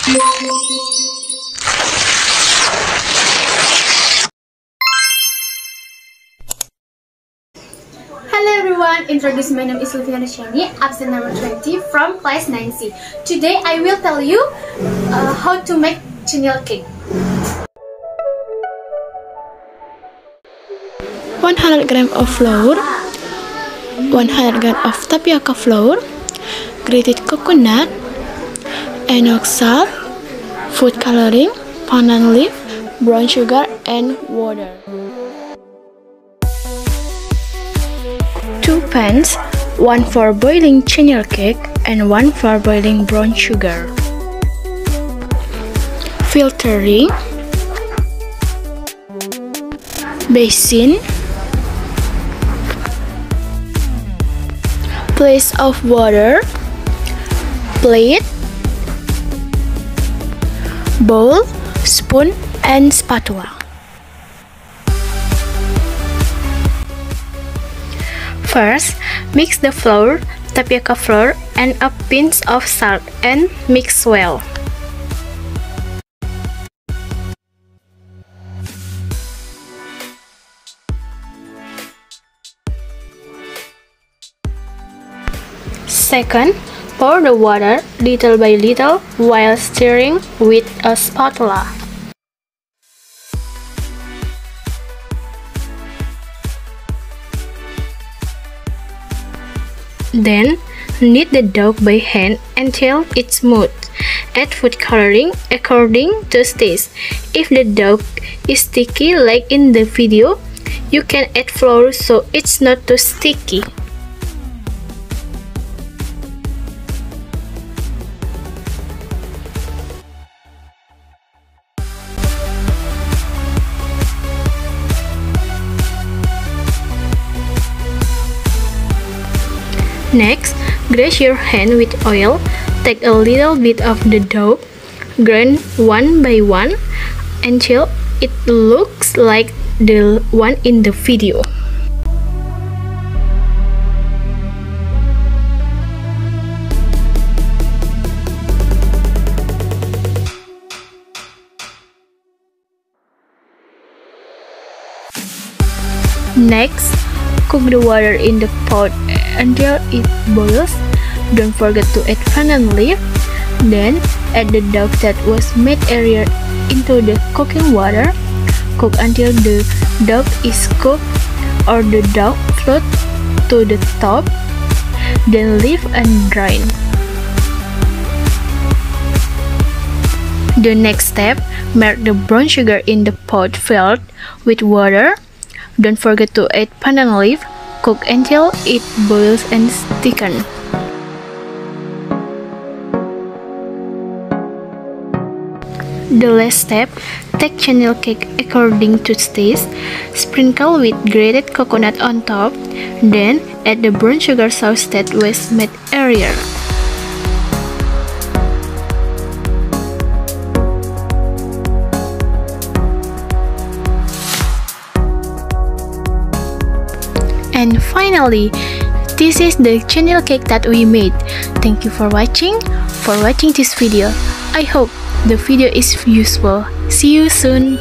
Hello everyone, introduce my name is Luh Vina Sossyani, absent number 20 from class 9C. Today I will tell you how to make Cenil Cake. 100 grams of flour, 100 grams of tapioca flour, grated coconut, enoch salt, food coloring, pandan leaf, brown sugar, and water. 2 pans, one for boiling cenil cake and one for boiling brown sugar. Filtering, basin, place of water, plate, bowl, spoon, and spatula. First, mix the flour, tapioca flour, and a pinch of salt and mix well. Second, pour the water little by little while stirring with a spatula. Then, knead the dough by hand until it's smooth. Add food coloring according to taste. If the dough is sticky like in the video, you can add flour so it's not too sticky. Next, grease your hand with oil. Take a little bit of the dough, grind one by one until it looks like the one in the video. Next, cook the water in the pot until it boils. Don't forget to add pandan leaf. Then add the dough that was made earlier into the cooking water. Cook until the dough is cooked or the dough floats to the top. Then leave and drain. The next step, melt the brown sugar in the pot filled with water. Don't forget to add pandan leaf. Cook until it boils and thickens. The last step, take cenil cake according to taste. Sprinkle with grated coconut on top. Then add the brown sugar sauce that was made earlier. And finally, this is the cenil cake that we made. Thank you for watching this video. I hope the video is useful. See you soon.